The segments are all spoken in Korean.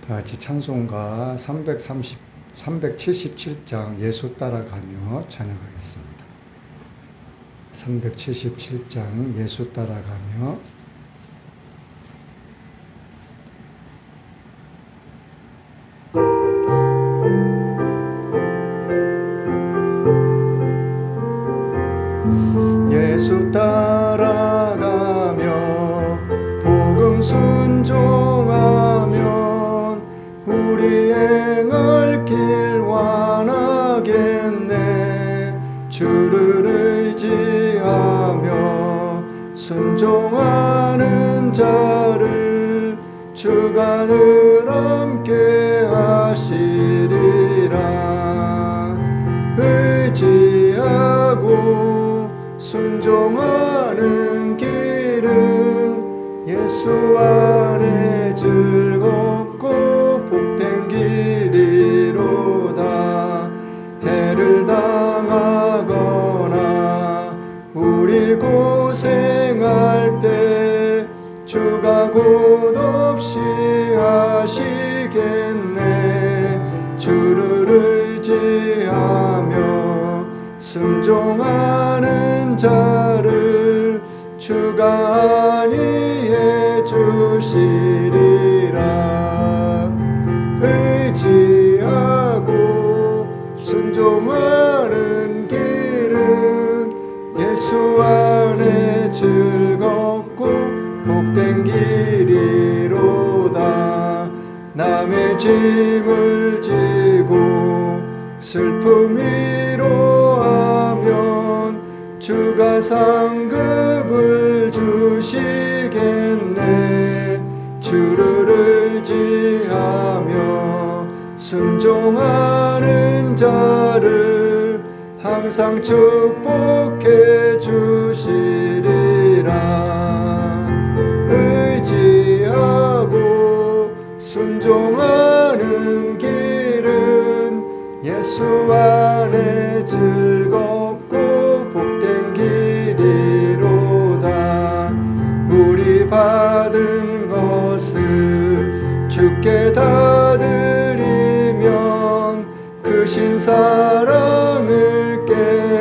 다 같이 찬송가 377장 예수 따라가며 찬양하겠습니다. 377장 예수 따라가며 예수 따라가며 복음 순종하면 우리 행할 길 완하겠네. 주를 의지하며 순종하는 자를 주가 늘 함께 하시리라. 의지하고 순종하는 길은 예수 안에 즐겁고 복된 길이로다. 해를 당하거나 우리 고생할 때 주가 곧 없이 하시겠네. 주를 의지하며 순종하는 자를 주가 안위해 주시리라. 의지하고 순종하는 길은 예수 안에 즐겁고 복된 길이로다. 남의 짐을 지고 슬픔 위로하면 주가 상급을 주시겠네. 주를 의지하며 순종하는 자를 항상 축복해 주시리라. 의지하고 순종하는 길은 예수 안에 즐겁고 복된 길이로다. 우리 받은 것을 주께 다 드리면 크신 사랑을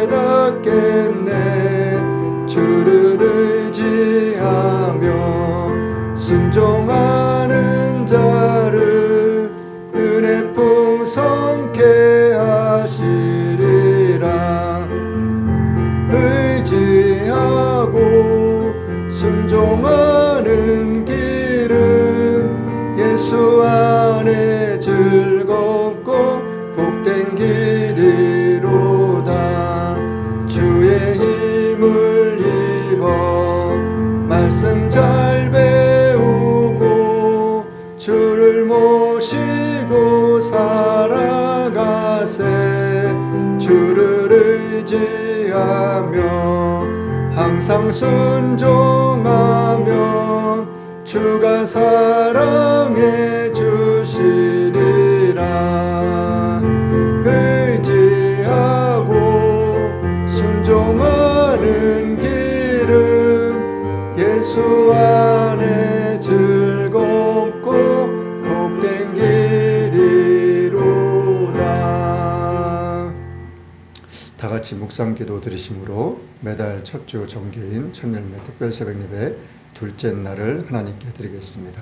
깨닫겠네. 주를 의지하며 순종하는 자를 은혜 풍성케 하시리라. 의지하고 순종하는 길은 예수 안에 즐겁고 복된 길이로다. 주의 힘을 입어 말씀 잘 배우고 주를 모시고 살아가세. 주를 의지하며 항상 순종하면 주가 사랑해 주시리라. 의지하고 순종하는 길은 예수 안에 즐겁고 복된 길이로다. 다 같이 묵상기도 드리심으로 매달 첫 주 정기인 천열매 특별새벽 예배 둘째 날을 하나님께 드리겠습니다.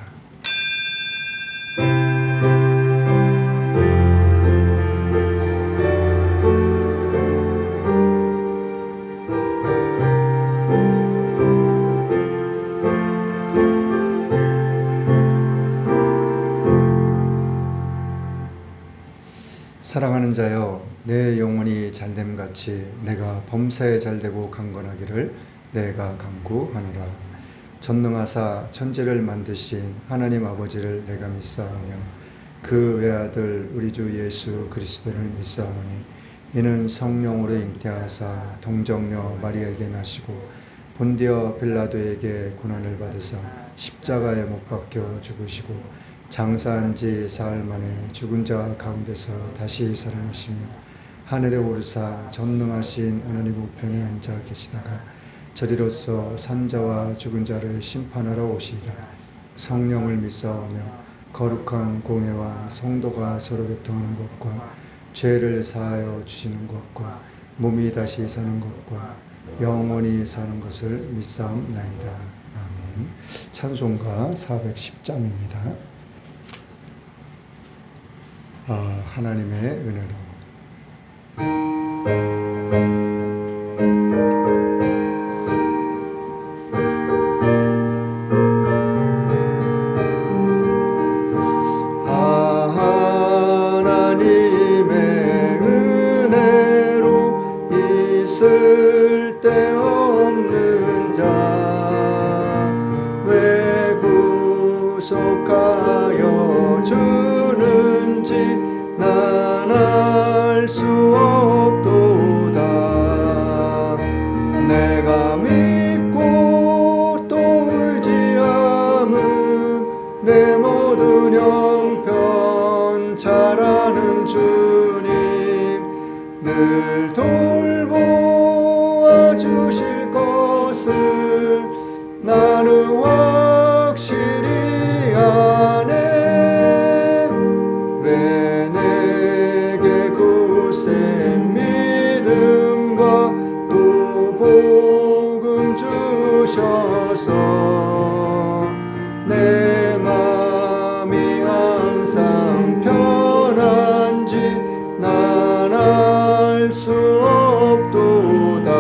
사랑하는 자여, 내 영혼이 잘됨같이 내가 범사에 잘되고 강건하기를 내가 간구하노라. 전능하사 천지를 만드신 하나님 아버지를 내가 믿사오며 그 외아들 우리 주 예수 그리스도를 믿사오니 이는 성령으로 잉태하사 동정녀 마리아에게 나시고 본디어 빌라도에게 고난을 받으사 십자가에 못 박혀 죽으시고 장사한 지 사흘 만에 죽은 자 가운데서 다시 살아나시며 하늘에 오르사 전능하신 하나님 우편에 앉아 계시다가 저리로서 산자와 죽은 자를 심판하러 오시리라. 성령을 믿사오며 거룩한 공예와 성도가 서로 교통하는 것과 죄를 사하여 주시는 것과 몸이 다시 사는 것과 영원히 사는 것을 믿사옵나이다. 아멘. 찬송가 410장입니다. 하나님의 은혜로 쓸데없는 자 왜 구속하여 주는지 난 알 수 없도다. 내가 믿고 또 의지함은 내 모든 형편 잘 아는 주님 늘 돌보아 주실 것을 나는 확실히 아네. 왜 내게 굳센 믿음과 또 복음 주셔서 내 맘이 항상 편한지 난 알 수 없도다.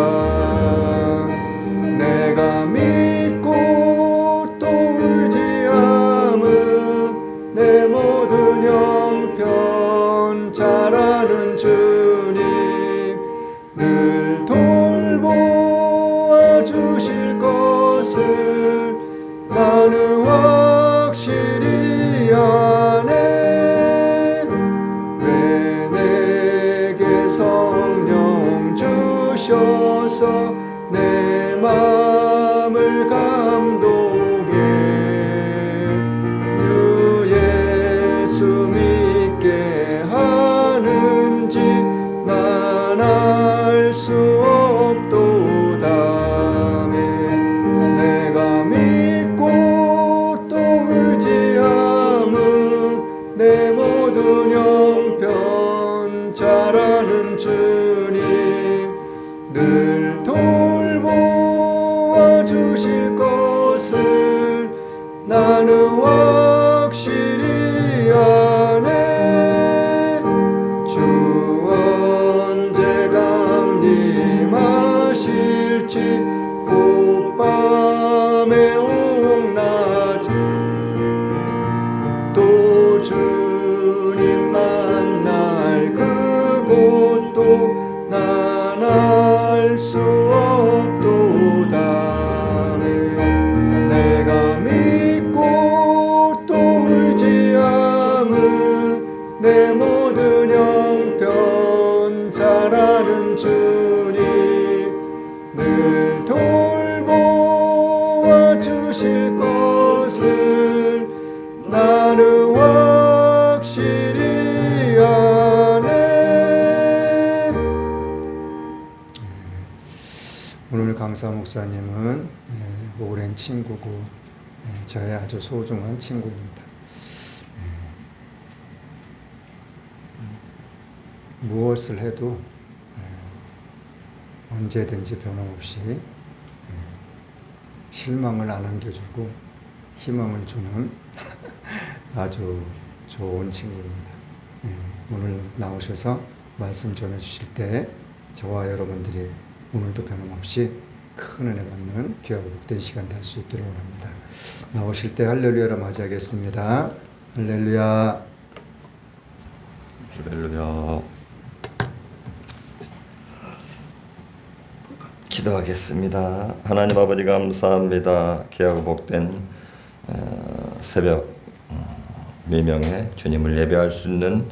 내가 믿고 또 의지함은 내 모든 형편 잘 아는 주님 늘 돌보아 주실 것을 나는 확실히 아네. 왜 내게 성령 주셔서 내 마음을 감독해 주 예수 믿게 하는지 난 알 수 없도다. 내가 믿고 또 의지함은 내 모든 형편 잘 아는 주님 늘 돌보아 주실 것을 나는 확실히 아네. 주 언제 강림하실지 오밤에 옥낮에 또 주님 만날 그곳도 난 알 수 없도다. 내가 믿고 또 의지함은 내 모든 형편 잘 아는 주님 늘 돌보아 주실 것을 나는 확실히 아네. 오늘 강사 목사님은 오랜 친구고 저의 아주 소중한 친구입니다. 무엇을 해도 언제든지 변함없이 실망을 안 안겨주고 희망을 주는 아주 좋은 친구입니다. 오늘 나오셔서 말씀 전해주실 때 저와 여러분들이 오늘도 변함없이 큰 은혜 받는 귀하고 복된 시간 될 수 있기를 원합니다. 나오실 때 할렐루야로 맞이하겠습니다. 할렐루야. 할렐루야. 기도하겠습니다. 하나님 아버지 감사합니다. 귀하고 복된 새벽 미명에 주님을 예배할 수 있는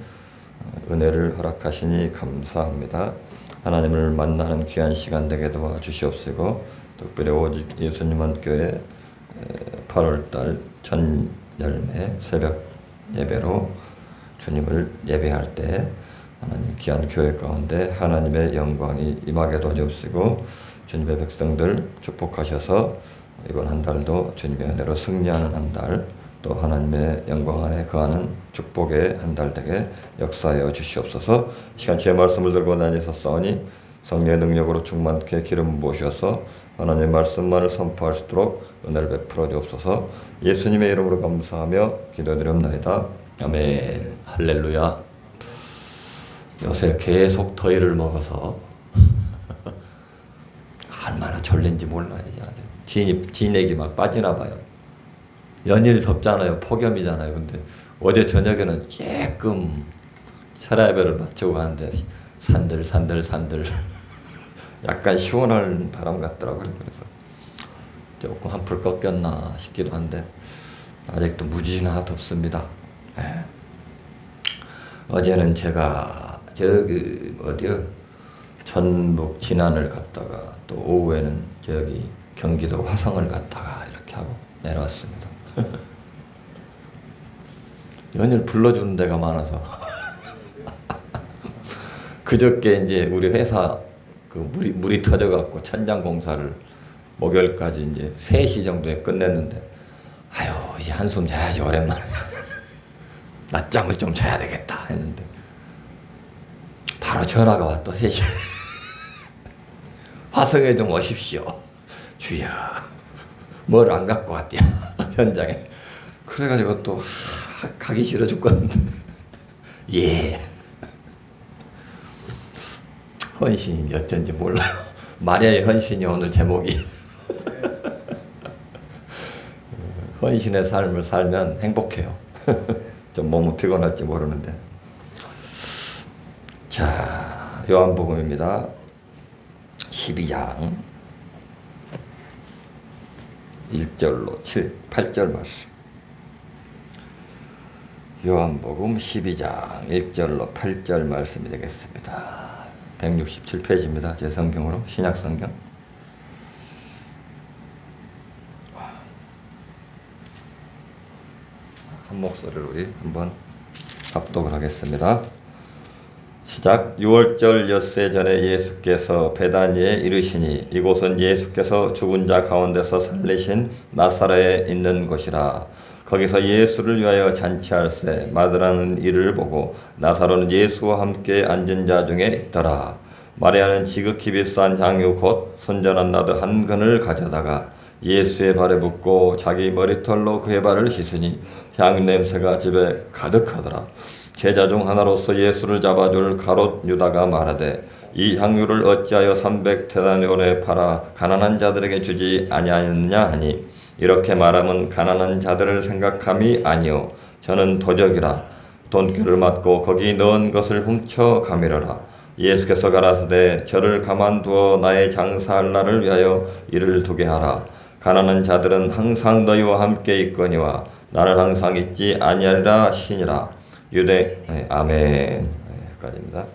은혜를 허락하시니 감사합니다. 하나님을 만나는 귀한 시간 되게 도와주시옵시고 특별히 오직 예수님은 교회 8월달 전 열매 새벽 예배로 주님을 예배할 때 하나님 귀한 교회 가운데 하나님의 영광이 임하게 도와주옵시고 주님의 백성들 축복하셔서 이번 한 달도 주님의 은혜로 승리하는 한 달 또 하나님의 영광 안에 거하는 축복의 한 달 되게 역사하여 주시옵소서. 시간 주의 말씀을 들고 다니셨사오니 성령의 능력으로 충만케 기름 부으셔서 하나님의 말씀만을 선포할 수 있도록 은혜를 베풀어 주옵소서. 예수님의 이름으로 감사하며 기도드립니다. 아멘. 할렐루야. 요새 계속 더위를 먹어서 얼마나 졸린지 몰라요. 진액이 막 빠지나 봐요. 연일 덥잖아요. 폭염이잖아요. 근데 어제 저녁에는 조금 철야배를 마치고 가는데 산들 약간 시원한 바람 같더라고요. 그래서 조금 한풀 꺾였나 싶기도 한데 아직도 무지나 덥습니다. 어제는 제가 저기 어디요? 전북 진안을 갔다가 또 오후에는 저기 경기도 화성을 갔다가 이렇게 하고 내려왔습니다. 연일 불러주는 데가 많아서 그저께 이제 우리 회사 그 물이 터져갖고 천장 공사를 목요일까지 이제 3시 정도에 끝냈는데 아유 이제 한숨 자야지 오랜만에 낮잠을 좀 자야 되겠다 했는데 바로 전화가 와 또 3시 화성에 좀 오십시오 주여 뭘 안 갖고 왔대요 현장에. 그래가지고 또 가기 싫어 죽겠는데 예 헌신인지 어쩐지 몰라요. 마리아의 헌신이 오늘 제목이. 헌신의 삶을 살면 행복해요. 좀 몸은 피곤할지 모르는데. 자, 요한복음입니다. 12장 1절로 8절 말씀. 요한복음 12장 1절로 8절 말씀이 되겠습니다. 167페이지입니다. 제 성경으로 신약 성경. 한 목소리로 우리 한번 합독을 하겠습니다. 시작. 6월절 엿새 전에 예수께서 베다니에 이르시니 이곳은 예수께서 죽은 자 가운데서 살리신 나사렛에 있는 곳이라. 거기서 예수를 위하여 잔치할세 마다라는 이를 보고 나사로는 예수와 함께 앉은 자 중에 있더라. 마리아는 지극히 비싼 향유 곧 손전한 나드 한 근을 가져다가 예수의 발에 붓고 자기 머리털로 그의 발을 씻으니 향 냄새가 집에 가득하더라. 제자 중 하나로서 예수를 잡아줄 가롯 유다가 말하되 이 향유를 어찌하여 300데나리온에 팔아 가난한 자들에게 주지 아니하였느냐 하니 이렇게 말하면 가난한 자들을 생각함이 아니요 저는 도적이라. 돈귀를 맞고 거기 넣은 것을 훔쳐 가미러라. 예수께서 가라사대 저를 가만두어 나의 장사할 날을 위하여 이를 두게 하라. 가난한 자들은 항상 너희와 함께 있거니와 나는 항상 있지 아니하리라 하시니라. 아멘. 까지입니다.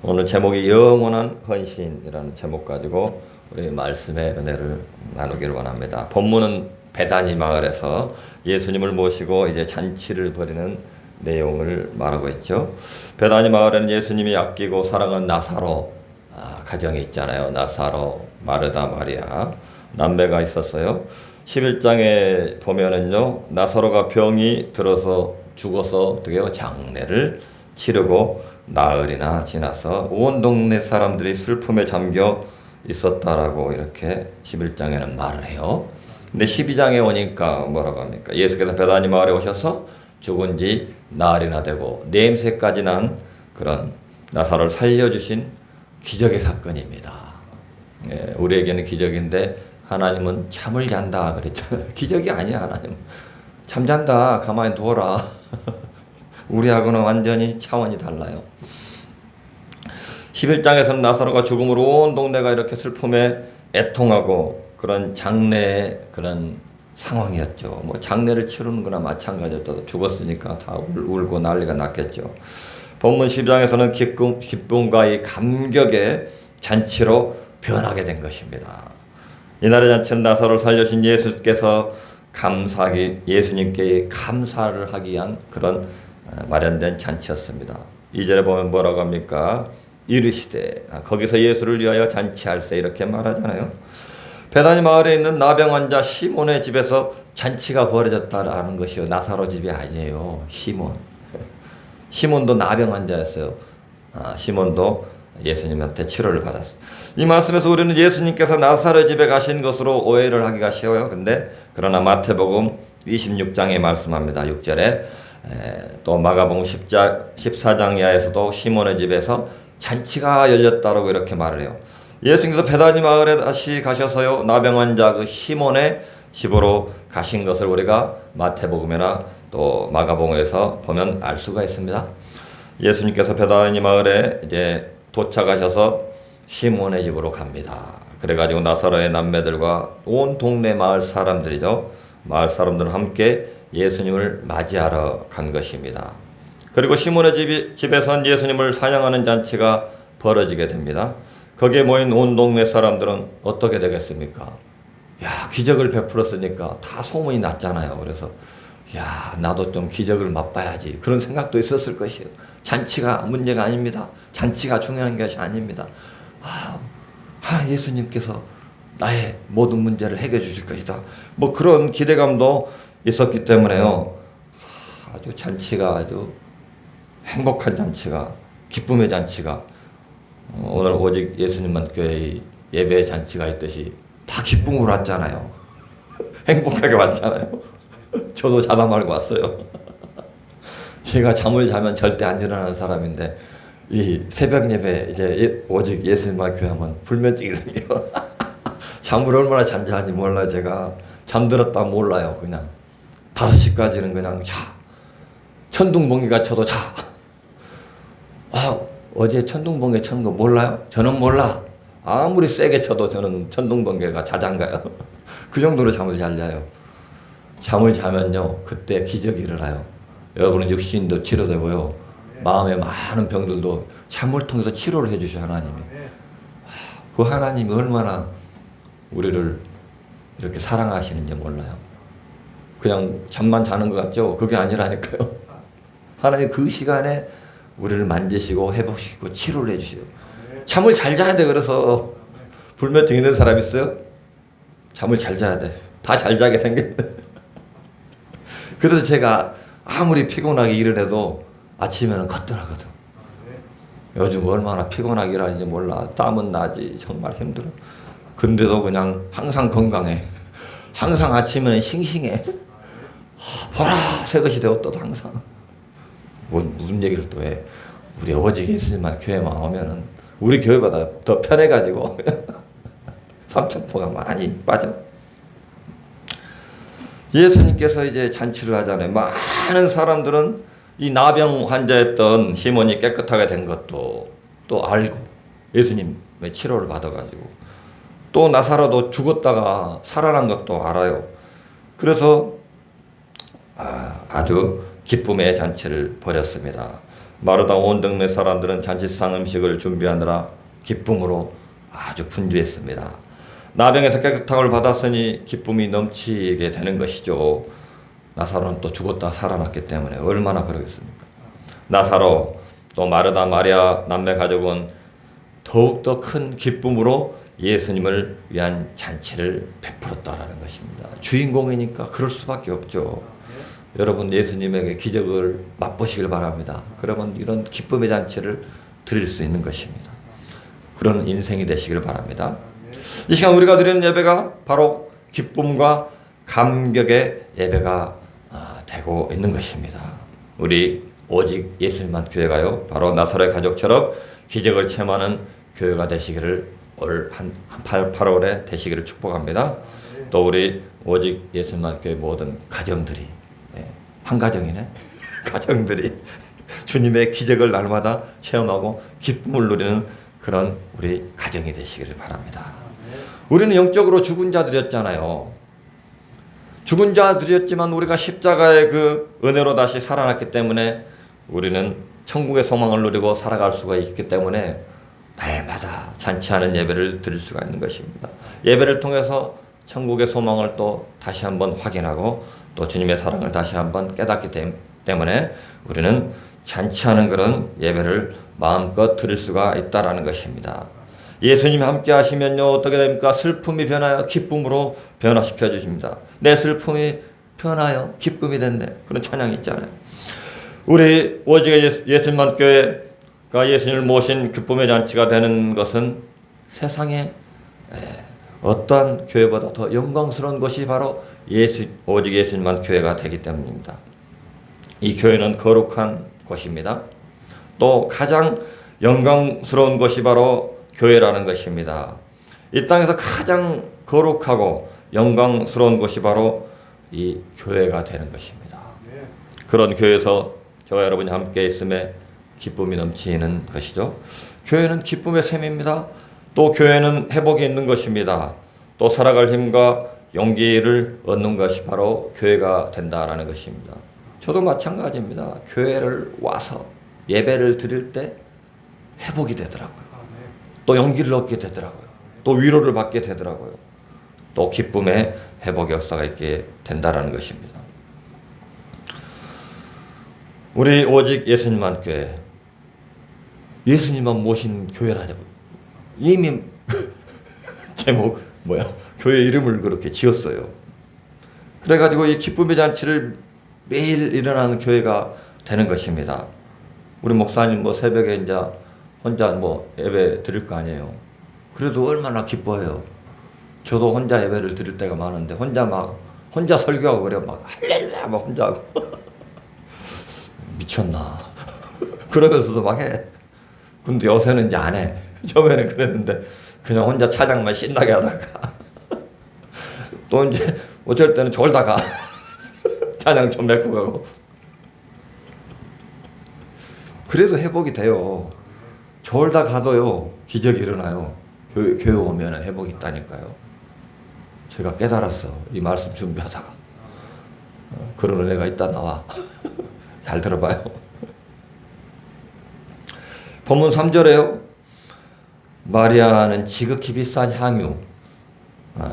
오늘 제목이 영원한 헌신이라는 제목 가지고 우리 말씀의 은혜를 나누기를 원합니다. 본문은 베다니 마을에서 예수님을 모시고 이제 잔치를 벌이는 내용을 말하고 있죠. 베다니 마을에는 예수님이 아끼고 사랑한 나사로 가정이 있잖아요. 나사로, 마르다, 마리아 남매가 있었어요. 11장에 보면은요, 나사로가 병이 들어서 죽어서 어떻게 해요? 장례를 치르고 나흘이나 지나서 온 동네 사람들이 슬픔에 잠겨 있었다라고 이렇게 11장에는 말을 해요. 근데 12장에 오니까 뭐라고 합니까? 예수께서 베다니 마을에 오셔서 죽은 지 나흘이나 되고 냄새까지 난 그런 나사로를 살려주신 기적의 사건입니다. 예, 우리에게는 기적인데 하나님은 잠을 잔다 그랬잖아요. 기적이 아니야. 하나님은 잠잔다 가만히 두어라. 우리하고는 완전히 차원이 달라요. 11장에서는 나사로가 죽음으로 온 동네가 이렇게 슬픔에 애통하고 그런 장례의 그런 상황이었죠. 뭐 장례를 치르는 거나 마찬가지였죠. 죽었으니까 다 울고 난리가 났겠죠. 본문 12장에서는 기쁨과 이 감격의 잔치로 변하게 된 것입니다. 이날의 잔치는 나사로를 살려주신 예수께서 예수님께 감사를 하기 위한 그런 마련된 잔치였습니다. 2절에 보면 뭐라고 합니까? 이르시되 거기서 예수를 위하여 잔치할세 이렇게 말하잖아요. 베다니 마을에 있는 나병 환자 시몬의 집에서 잔치가 벌어졌다라는 것이요, 나사로 집이 아니에요. 시몬도 나병 환자였어요. 시몬도 예수님한테 치료를 받았어요. 이 말씀에서 우리는 예수님께서 나사로 집에 가신 것으로 오해를 하기가 쉬워요. 그러나 마태복음 26장에 말씀합니다. 6절에 또 마가복음 14장 이하에서도 시몬의 집에서 잔치가 열렸다라고 이렇게 말을 해요. 예수님께서 베다니 마을에 다시 가셔서요, 나병 환자 그 시몬의 집으로 가신 것을 우리가 마태복음이나 또 마가복음에서 보면 알 수가 있습니다. 예수님께서 베다니 마을에 이제 도착하셔서 시몬의 집으로 갑니다. 그래가지고 나사로의 남매들과 온 동네 마을 사람들이죠. 마을 사람들은 함께 예수님을 맞이하러 간 것입니다. 그리고 시몬의 집에선 예수님을 환영하는 잔치가 벌어지게 됩니다. 거기에 모인 온 동네 사람들은 어떻게 되겠습니까? 야, 기적을 베풀었으니까 다 소문이 났잖아요. 그래서 야, 나도 좀 기적을 맛봐야지, 그런 생각도 있었을 것이에요. 잔치가 문제가 아닙니다. 잔치가 중요한 것이 아닙니다. 예수님께서 나의 모든 문제를 해결해 주실 것이다, 뭐 그런 기대감도 있었기 때문에요, 아주 잔치가 아주 행복한 잔치가, 기쁨의 잔치가, 오늘 오직 예수님만 교회의 예배 잔치가 있듯이 다 기쁨으로 왔잖아요. 행복하게 왔잖아요. 저도 자다 말고 왔어요. 제가 잠을 자면 절대 안 일어나는 사람인데 이 새벽 예배 이제 오직 예수님만 교회 하면 불면증이 생겨요. 잠을 얼마나 잔잔한지 몰라요. 제가 잠들었다 몰라요. 그냥 5시까지는 그냥 자. 천둥번개가 쳐도 자. 어제 천둥번개 쳤는 거 몰라요? 저는 몰라. 아무리 세게 쳐도 저는 천둥번개가 자장가요. 그 정도로 잠을 잘 자요. 잠을 자면요, 그때 기적이 일어나요. 여러분은 육신도 치료되고요, 마음의 많은 병들도 잠을 통해서 치료를 해주셔 하나님이. 그 하나님이 얼마나 우리를 이렇게 사랑하시는지 몰라요. 그냥 잠만 자는 것 같죠? 그게 아니라니까요. 하나님 그 시간에 우리를 만지시고 회복시키고 치료를 해주세요. 잠을 잘 자야 돼. 그래서 불면증 있는 사람 있어요? 잠을 잘 자야 돼. 다 잘 자게 생겼네. 그래서 제가 아무리 피곤하게 일을 해도 아침에는 거뜬하거든. 요즘 얼마나 피곤하게 일하는지 몰라. 땀은 나지. 정말 힘들어. 근데도 그냥 항상 건강해. 항상 아침에는 싱싱해. 보라 새것이 되었다도 항상. 무슨 얘기를 또 해. 우리 오직 예수님만 교회만 오면은 우리 교회보다 더 편해가지고 삼천포가 많이 빠져. 예수님께서 이제 잔치를 하잖아요. 많은 사람들은 이 나병 환자였던 시몬이 깨끗하게 된 것도 또 알고, 예수님의 치료를 받아가지고, 또 나사로도 죽었다가 살아난 것도 알아요. 그래서 아주 기쁨의 잔치를 벌였습니다. 마르다 온 동네 사람들은 잔치상 음식을 준비하느라 기쁨으로 아주 분주했습니다. 나병에서 깨끗함을 받았으니 기쁨이 넘치게 되는 것이죠. 나사로는 또 죽었다 살아났기 때문에 얼마나 그러겠습니까? 나사로 또 마르다 마리아 남매 가족은 더욱더 큰 기쁨으로 예수님을 위한 잔치를 베풀었다라는 것입니다. 주인공이니까 그럴 수밖에 없죠. 여러분 예수님에게 기적을 맛보시길 바랍니다. 그러면 이런 기쁨의 잔치를 드릴 수 있는 것입니다. 그런 인생이 되시길 바랍니다. 이 시간 우리가 드리는 예배가 바로 기쁨과 감격의 예배가 되고 있는 것입니다. 우리 오직 예수님만 교회가요, 바로 나사로의 가족처럼 기적을 체험하는 교회가 되시기를 올 8월에 되시기를 축복합니다. 또 우리 오직 예수님만 교회 모든 가정들이, 한 가정이네, 가정들이 주님의 기적을 날마다 체험하고 기쁨을 누리는 그런 우리 가정이 되시기를 바랍니다. 우리는 영적으로 죽은 자들이었잖아요. 죽은 자들이었지만 우리가 십자가의 그 은혜로 다시 살아났기 때문에 우리는 천국의 소망을 누리고 살아갈 수가 있기 때문에 날마다 잔치하는 예배를 드릴 수가 있는 것입니다. 예배를 통해서 천국의 소망을 또 다시 한번 확인하고 또 주님의 사랑을 다시 한번 깨닫기 때문에 우리는 잔치하는 그런 예배를 마음껏 드릴 수가 있다라는 것입니다. 예수님 함께 하시면요 어떻게 됩니까? 슬픔이 변하여 기쁨으로 변화시켜 주십니다. 내 슬픔이 변하여 기쁨이 됐네. 그런 찬양이 있잖아요. 우리 오직의 예수님만 교회가 예수님을 모신 기쁨의 잔치가 되는 것은 세상에 어떠한 교회보다 더 영광스러운 것이 바로 오직 예수님만 교회가 되기 때문입니다. 이 교회는 거룩한 곳입니다. 또 가장 영광스러운 것이 바로 교회라는 것입니다. 이 땅에서 가장 거룩하고 영광스러운 것이 바로 이 교회가 되는 것입니다. 그런 교회에서 저와 여러분이 함께 있음에 기쁨이 넘치는 것이죠. 교회는 기쁨의 샘입니다. 또 교회는 회복이 있는 것입니다. 또 살아갈 힘과 용기를 얻는 것이 바로 교회가 된다라는 것입니다. 저도 마찬가지입니다. 교회를 와서 예배를 드릴 때 회복이 되더라고요. 또 용기를 얻게 되더라고요. 또 위로를 받게 되더라고요. 또 기쁨의 회복 역사가 있게 된다라는 것입니다. 우리 오직 예수님만 교회, 예수님만 모신 교회라고 이미 제목 교회 이름을 그렇게 지었어요. 그래가지고 이 기쁨의 잔치를 매일 일어나는 교회가 되는 것입니다. 우리 목사님 새벽에 이제 혼자 예배 드릴 거 아니에요. 그래도 얼마나 기뻐해요. 저도 혼자 예배를 드릴 때가 많은데 혼자 설교하고 그래 할렐루야 혼자 하고 미쳤나 그러면서도 막 해. 근데 요새는 이제 안 해. 처음에는 그랬는데 그냥 혼자 찬양만 신나게 하다가 또 이제 어쩔 때는 졸다가 찬양 좀 메고 가고. 그래도 회복이 돼요. 졸다 가도요 기적이 일어나요. 교회 오면 회복이 있다니까요. 제가 깨달았어. 이 말씀 준비하다가 그런 은혜가 있다 나와. 잘 들어봐요. 본문 3절에요. 마리아는 지극히 비싼 향유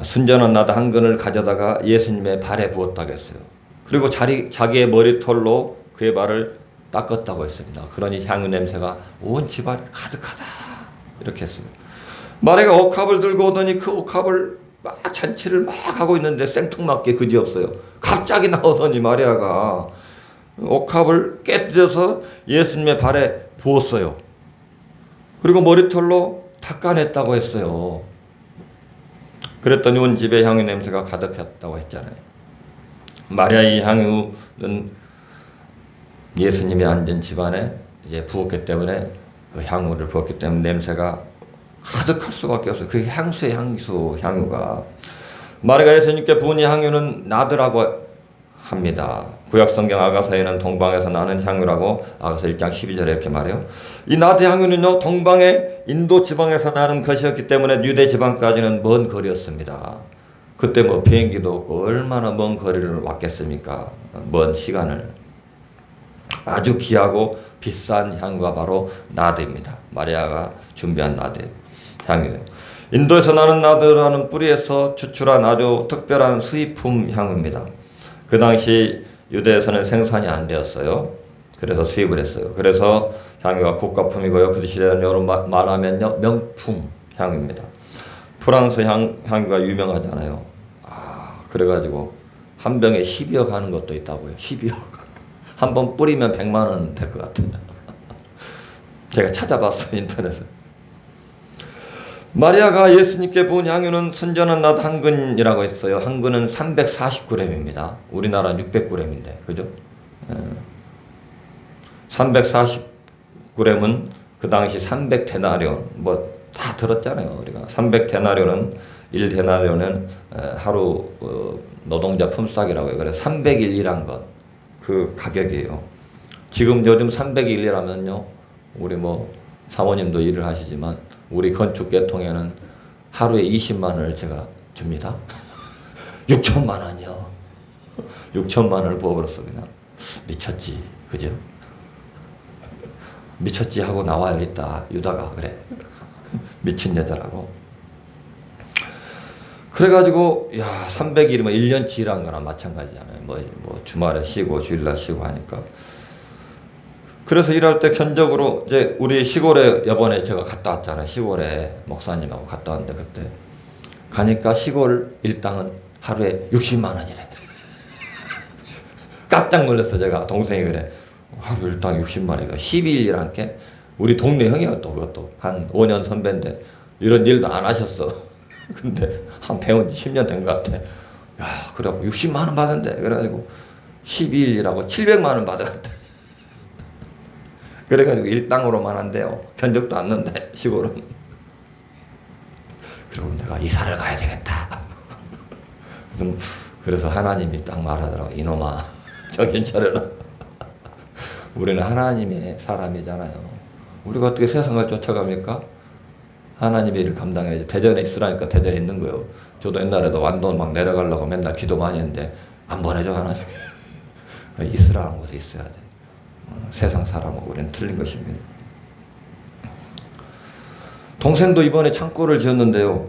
순전한 나드 한 근을 가져다가 예수님의 발에 부었다고 했어요. 그리고 자기의 머리털로 그의 발을 닦았다고 했습니다. 그러니 향유 냄새가 온 집안에 가득하다 이렇게 했어요. 마리아가 옥합을 들고 오더니 그 옥합을 막 잔치를 막 하고 있는데 생뚱맞게 그지없어요. 갑자기 나오더니 마리아가 옥합을 깨뜨려서 예수님의 발에 부었어요. 그리고 머리털로 닦아냈다고 했어요. 그랬더니 온 집에 향유 냄새가 가득했다고 했잖아요. 마리아의 향유는 예수님이 앉은 집안에 이제 부었기 때문에 그 향유를 부었기 때문에 냄새가 가득할 수밖에 없어요. 그 향수의 향유가 마리아가 예수님께 부은 이 향유는 나드라고 합니다. 구약성경 아가서에는 동방에서 나는 향유라고 아가서 1장 12절에 이렇게 말해요. 이 나드 향유는요 동방의 인도 지방에서 나는 것이었기 때문에 유대 지방까지는 먼 거리였습니다. 그때 비행기도 없고 얼마나 먼 거리를 왔겠습니까? 먼 시간을. 아주 귀하고 비싼 향유가 바로 나드입니다. 마리아가 준비한 나드 향유예요. 인도에서 나는 나드라는 뿌리에서 추출한 아주 특별한 수입품 향유입니다. 그 당시 유대에서는 생산이 안 되었어요. 그래서 수입을 했어요. 그래서 향유가 국가품이고요. 그 시대는 말하면요 명품 향유입니다. 프랑스 향유가 유명하잖아요. 그래가지고 한 병에 12억 하는 것도 있다고요. 12억. 한 번 뿌리면 100만 원 될 것 같아요. 제가 찾아봤어요 인터넷에. 마리아가 예수님께 부은 향유는 순전한 나드 한 근이라고 했어요. 한 근은 340g입니다. 우리나라 600g인데, 그죠? 340g은 그 당시 300데나리온, 다 들었잖아요. 우리가 300데나리온은 1데나리온은 하루 노동자 품삯이라고 해요. 그래서 300일 일한 것, 그 가격이에요. 지금 요즘 300일 일하면요, 우리 사모님도 일을 하시지만 우리 건축 계통에는 하루에 20만 원을 제가 줍니다. 6천만 원이요. 6천만 원을 부어버렸어 그냥. 미쳤지, 그죠? 미쳤지 하고 나와요 있다. 유다가 그래. 미친 여자라고. 그래가지고 300일이면 1년치 일한 거나 마찬가지잖아요. 주말에 쉬고 주일날 쉬고 하니까. 그래서 일할 때 견적으로 이제 우리 시골에 이번에 제가 갔다 왔잖아요. 시골에 목사님하고 갔다 왔는데 그때 가니까 시골 일당은 하루에 60만 원이래. 깜짝 놀랐어 제가. 동생이 그래. 하루 일당 60만 원이가 12일 일한 게 우리 동네 형이야 또 그것도 한 5년 선배인데 이런 일도 안 하셨어. 근데 한 배운 지 10년 된 것 같아. 야, 그래갖고 60만 원 받은대. 그래가지고 12일 일하고 700만 원 받아갔대. 그래가지고 일당으로만 한대요. 견적도 안 넣는데 시골은. 그리고 내가 이사를 가야 되겠다. 그래서 하나님이 딱 말하더라고. 이놈아 정신 차려라. 우리는 하나님의 사람이잖아요. 우리가 어떻게 세상을 쫓아갑니까? 하나님의 일을 감당해야지. 대전에 있으라니까 대전에 있는 거예요. 저도 옛날에도 완도 막 내려가려고 맨날 기도 많이 했는데 안 보내줘 하나님이. 있으라는 곳에 있어야 돼. 세상 사람하고 우리는 틀린 것입니다. 동생도 이번에 창고를 지었는데요.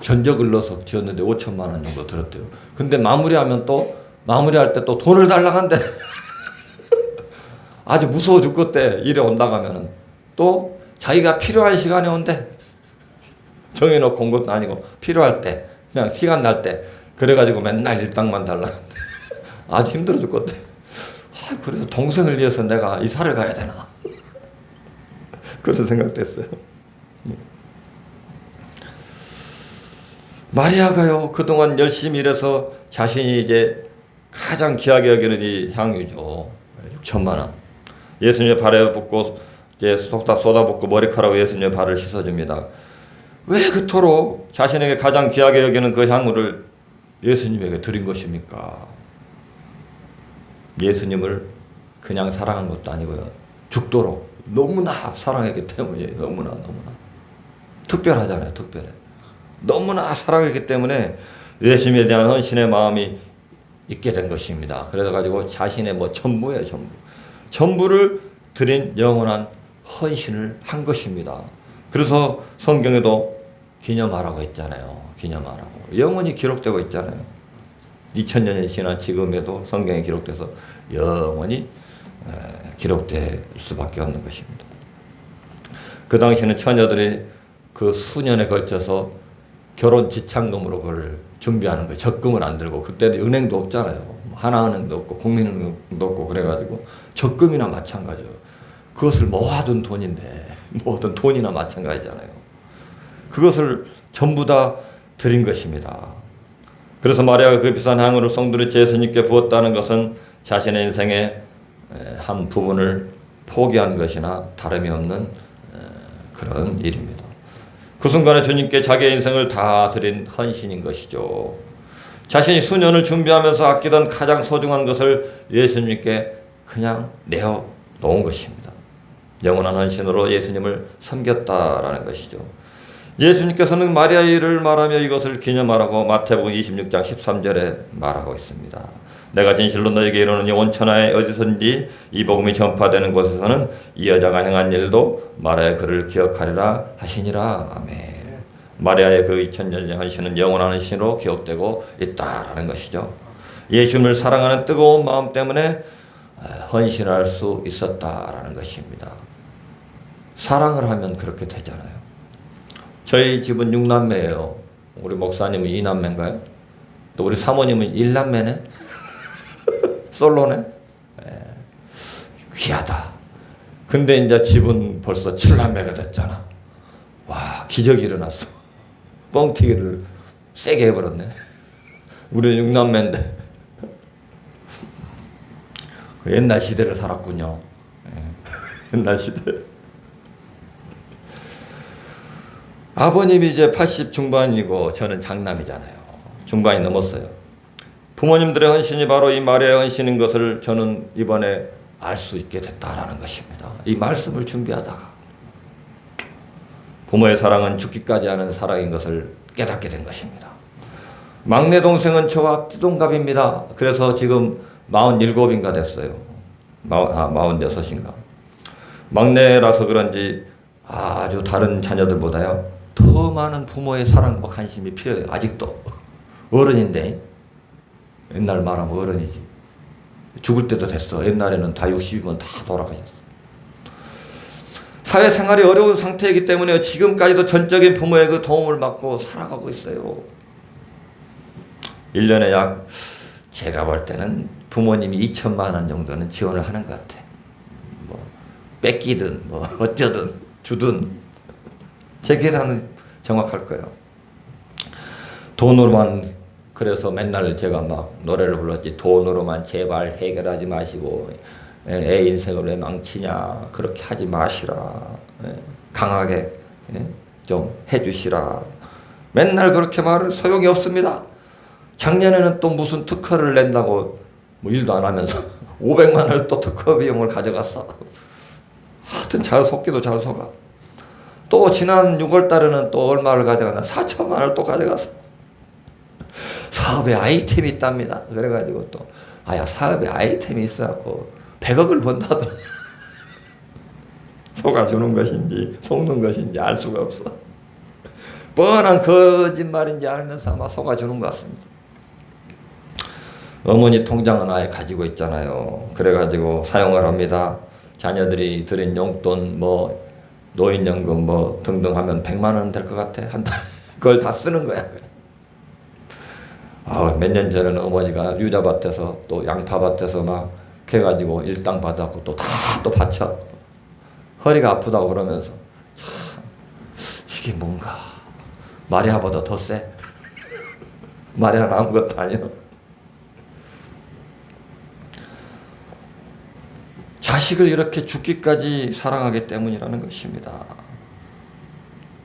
견적을 넣어서 지었는데 5천만 원 정도 들었대요. 근데 마무리하면 또 마무리할 때 또 돈을 달라고 한대. 아주 무서워 죽겠대. 일에 온다고 하면은 또 자기가 필요한 시간에 온대. 정해놓고 온 것도 아니고 필요할 때 그냥 시간 날 때 그래가지고 맨날 일당만 달라고 한대. 아주 힘들어 죽겠대. 그래서 동생을 위해서 내가 이사를 가야 되나 그런 생각도 했어요. 마리아가요 그동안 열심히 일해서 자신이 이제 가장 귀하게 여기는 이 향유죠. 6천만 원. 예수님의 발에 붓고 이제 속다 쏟아붓고 머리카락으로 예수님의 발을 씻어줍니다. 왜 그토록 자신에게 가장 귀하게 여기는 그 향유를 예수님에게 드린 것입니까? 예수님을 그냥 사랑한 것도 아니고요. 죽도록 너무나 사랑했기 때문에 너무나 특별하잖아요. 특별해. 너무나 사랑했기 때문에 예수님에 대한 헌신의 마음이 있게 된 것입니다. 그래서 가지고 자신의 뭐 전부예요. 전부를 드린 영원한 헌신을 한 것입니다. 그래서 성경에도 기념하라고 했잖아요. 기념하라고. 영원히 기록되고 있잖아요. 2000년이 지난 지금에도 성경에 기록돼서 영원히 기록될 수밖에 없는 것입니다. 그 당시에는 처녀들이 그 수년에 걸쳐서 결혼 지참금으로 그걸 준비하는 거예요. 적금을 안 들고. 그때는 은행도 없잖아요. 하나은행도 없고 국민은행도 없고 그래가지고 적금이나 마찬가지예요. 그것을 모아둔 돈인데 모든 돈이나 마찬가지잖아요. 그것을 전부 다 드린 것입니다. 그래서 마리아가 그 비싼 향유를 성도리 예수님께 부었다는 것은 자신의 인생의 한 부분을 포기한 것이나 다름이 없는 그런 일입니다. 그 순간에 주님께 자기의 인생을 다 드린 헌신인 것이죠. 자신이 수년을 준비하면서 아끼던 가장 소중한 것을 예수님께 그냥 내어 놓은 것입니다. 영원한 헌신으로 예수님을 섬겼다라는 것이죠. 예수님께서는 마리아의 일을 말하며 이것을 기념하라고 마태복음 26장 13절에 말하고 있습니다. 내가 진실로 너에게 이르노니 온 천하에 어디선지 이 복음이 전파되는 곳에서는 이 여자가 행한 일도 마리아의 그를 기억하리라 하시니라. 아멘. 마리아의 그 2000년의 헌신은 영원한 헌신으로 기억되고 있다라는 것이죠. 예수님을 사랑하는 뜨거운 마음 때문에 헌신할 수 있었다라는 것입니다. 사랑을 하면 그렇게 되잖아요. 저희 집은 6남매예요. 우리 목사님은 2남매인가요? 또 우리 사모님은 1남매네? 솔로네? 귀하다. 근데 이제 집은 벌써 7남매가 됐잖아. 와, 기적이 일어났어. 뻥튀기를 세게 해버렸네. 우리는 6남매인데. 그 옛날 시대를 살았군요. 옛날 시대. 아버님이 이제 80 중반이고 저는 장남이잖아요. 중반이 넘었어요. 부모님들의 헌신이 바로 이 마리아의 헌신인 것을 저는 이번에 알 수 있게 됐다라는 것입니다. 이 말씀을 준비하다가 부모의 사랑은 죽기까지 하는 사랑인 것을 깨닫게 된 것입니다. 막내 동생은 저와 띠동갑입니다. 그래서 지금 47인가 됐어요. 46인가. 막내라서 그런지 아주 다른 자녀들보다요 더 많은 부모의 사랑과 관심이 필요해요. 아직도 어른인데 옛날 말하면 어른이지. 죽을 때도 됐어. 옛날에는 다 60이면 다 돌아가셨어. 사회생활이 어려운 상태이기 때문에 지금까지도 전적인 부모의 그 도움을 받고 살아가고 있어요. 1년에 약 제가 볼 때는 부모님이 2천만 원 정도는 지원을 하는 것 같아. 뭐 뺏기든 뭐 어쩌든 주든 제 계산은 정확할 거예요. 돈으로만 그래서 맨날 제가 막 노래를 불렀지. 돈으로만 제발 해결하지 마시고 애 인생을 왜 망치냐. 그렇게 하지 마시라. 강하게 좀 해주시라. 맨날 그렇게 말을 소용이 없습니다. 작년에는 또 무슨 특허를 낸다고 뭐 일도 안 하면서 500만 원을 또 특허 비용을 가져갔어. 하여튼 잘 속기도 잘 속아. 또 지난 6월 달에는 또 얼마를 가져갔나? 4천만 원을 또 가져갔어. 사업에 아이템이 있답니다. 그래가지고 또 아야 사업에 아이템이 있어갖고 100억을 번다더니 속아주는 것인지 속는 것인지 알 수가 없어. 뻔한 거짓말인지 알면서 아마 속아주는 것 같습니다. 어머니 통장은 아예 가지고 있잖아요. 그래가지고 사용을 합니다. 자녀들이 드린 용돈 뭐 노인연금 뭐 등등 하면 100만 원 될 것 같아. 한 달에 그걸 다 쓰는 거야. 몇 년 전에는 어머니가 유자밭에서 또 양파밭에서 막 해가지고 일당 받았고 또 다 또 바쳐. 허리가 아프다고 그러면서 참 이게 뭔가 마리아보다 더 세. 마리아는 아무것도 아니야. 자식을 이렇게 죽기까지 사랑하기 때문이라는 것입니다.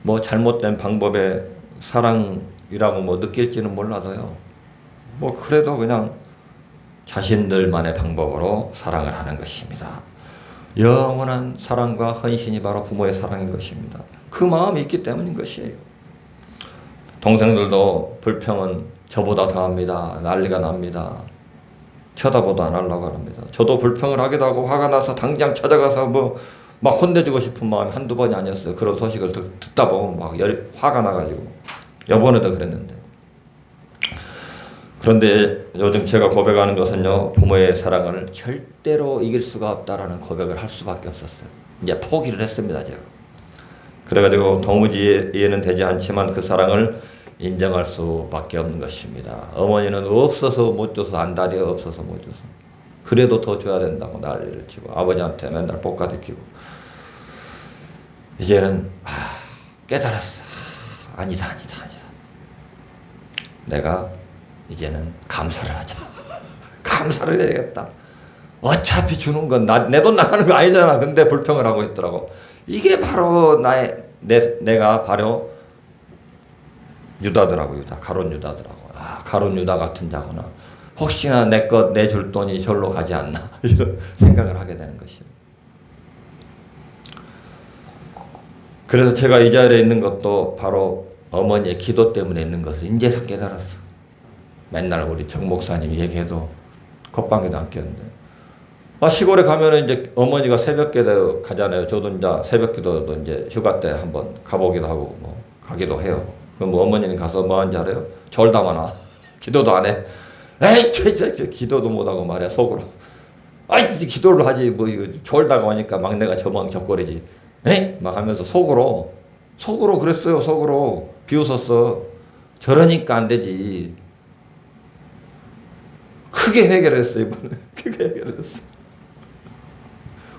뭐 잘못된 방법의 사랑이라고 뭐 느낄지는 몰라도요. 뭐 그래도 그냥 자신들만의 방법으로 사랑을 하는 것입니다. 영원한 사랑과 헌신이 바로 부모의 사랑인 것입니다. 그 마음이 있기 때문인 것이에요. 동생들도 불평은 저보다 더합니다. 난리가 납니다. 쳐다보도 안 하려고 합니다. 저도 불평을 하기도 하고 화가 나서 당장 찾아가서 뭐 막 혼내주고 싶은 마음이 한두 번이 아니었어요. 그런 소식을 듣다 보면 막 화가 나가지고 이번에도 그랬는데. 그런데 요즘 제가 고백하는 것은요, 부모의 사랑을 절대로 이길 수가 없다라는 고백을 할 수밖에 없었어요. 이제 포기를 했습니다, 제가. 그래가지고 도무지 이해는 되지 않지만 그 사랑을 인정할 수밖에 없는 것입니다. 어머니는 없어서 못 줘서 안달이 없어서 못 줘서 그래도 더 줘야 된다고 난리를 치고 아버지한테 맨날 볶아드키고 이제는 깨달았어. 아니다. 내가 이제는 감사를 하자. 감사를 해야겠다. 어차피 주는 건 내 돈 나가는 거 아니잖아. 근데 불평을 하고 있더라고. 이게 바로 내가 바로 유다더라고. 유다. 가론 유다더라고. 가론 유다 같은 자구나. 혹시나 내 것 내줄 돈이 절로 가지 않나 이런 생각을 하게 되는 것이에요. 그래서 제가 이 자리에 있는 것도 바로 어머니의 기도 때문에 있는 것을 이제서 깨달았어. 맨날 우리 정 목사님이 얘기해도 겉방에도 안 꼈는데. 시골에 가면은 이제 어머니가 새벽기도 가잖아요. 저도 이제 새벽기도도 이제 휴가 때 한번 가보기도 하고 뭐 가기도 해요. 그럼 뭐 어머니는 가서 뭐 하는지 알아요? 절담하나. 기도도 안 해. 에이, 기도도 못하고 말이야, 속으로. 기도를 하지, 뭐, 이거, 졸다가 오니까 막 내가 저망적거리지. 에이? 막 하면서 속으로 그랬어요, 속으로. 비웃었어. 저러니까 안 되지. 크게 해결했어, 이번에. 크게 해결했어.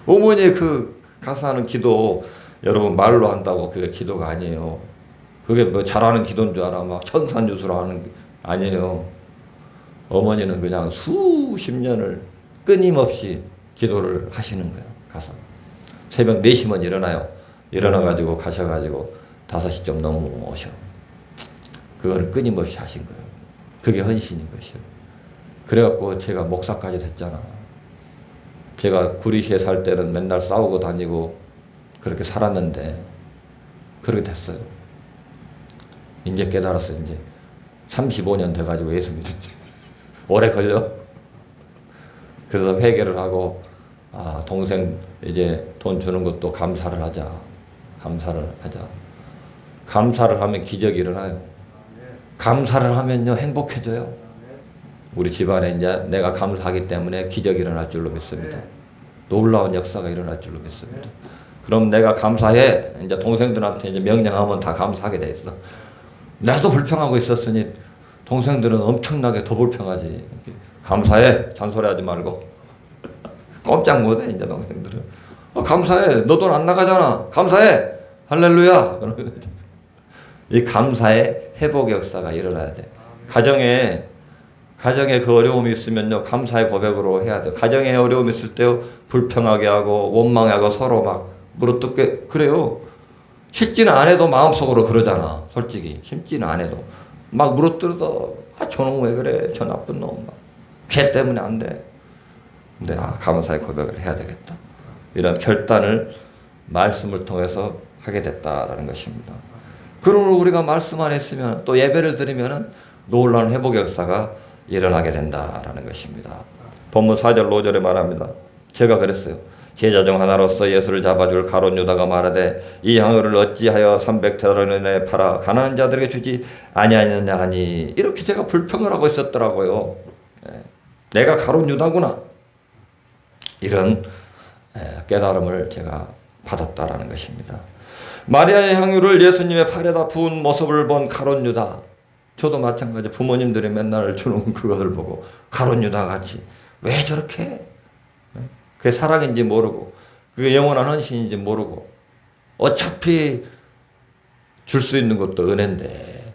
어머니의 그 가서 하는 기도, 여러분 말로 한다고 그게 기도가 아니에요. 그게 뭐 잘하는 기도인 줄 알아. 막 천산유수로 하는 게 아니에요. 어머니는 그냥 수십 년을 끊임없이 기도를 하시는 거예요. 가서 새벽 4시면 일어나요. 일어나가지고 가셔가지고 5시 좀 넘으면 오셔. 그거를 끊임없이 하신 거예요. 그게 헌신인 것이에요. 그래갖고 제가 목사까지 됐잖아. 제가 구리시에 살 때는 맨날 싸우고 다니고 그렇게 살았는데 그렇게 됐어요. 이제 깨달았어요. 이제 35년 돼가지고 예수 믿었지. 오래 걸려. 그래서 회개를 하고 동생 이제 돈 주는 것도 감사를 하자. 감사를 하면 기적이 일어나요. 감사를 하면요 행복해져요. 우리 집안에 이제 내가 감사하기 때문에 기적이 일어날 줄로 믿습니다. 놀라운 역사가 일어날 줄로 믿습니다. 그럼 내가 감사해. 이제 동생들한테 이제 명령하면 다 감사하게 돼 있어. 나도 불평하고 있었으니 동생들은 엄청나게 더 불평하지. 감사해. 잔소리하지 말고. 꼼짝 못해 이제 동생들은. 감사해. 너 돈 안 나가잖아. 감사해. 할렐루야. 그러면 이 감사의 회복 역사가 일어나야 돼. 가정에 그 어려움이 있으면요, 감사의 고백으로 해야 돼요. 가정에 어려움이 있을 때요, 불평하게 하고 원망하고 서로 막 물어뜯게 그래요. 싫지는 안 해도 마음속으로 그러잖아. 솔직히 심지는 안 해도 막 물어뜯어. 저놈 왜 그래? 저 나쁜 놈. 걔 때문에 안 돼. 근데 감사의 고백을 해야 되겠다. 이런 결단을 말씀을 통해서 하게 됐다라는 것입니다. 그러므로 우리가 말씀 안 했으면 또 예배를 드리면은 놀라운 회복 역사가 일어나게 된다라는 것입니다. 본문 4절 5절에 말합니다. 제가 그랬어요. 제자 중 하나로서 예수를 잡아줄 가룟 유다가 말하되 이 향유를 어찌하여 300데나리온에 팔아 가난한 자들에게 주지 아니하느냐 하니, 이렇게 제가 불평을 하고 있었더라고요. 내가 가룟 유다구나. 이런 깨달음을 제가 받았다라는 것입니다. 마리아의 향유를 예수님의 팔에다 부은 모습을 본 가룟 유다. 저도 마찬가지. 부모님들이 맨날 주는 그것을 보고 가룟 유다 같이 왜 저렇게 해? 그게 사랑인지 모르고 그게 영원한 헌신인지 모르고 어차피 줄 수 있는 것도 은혜인데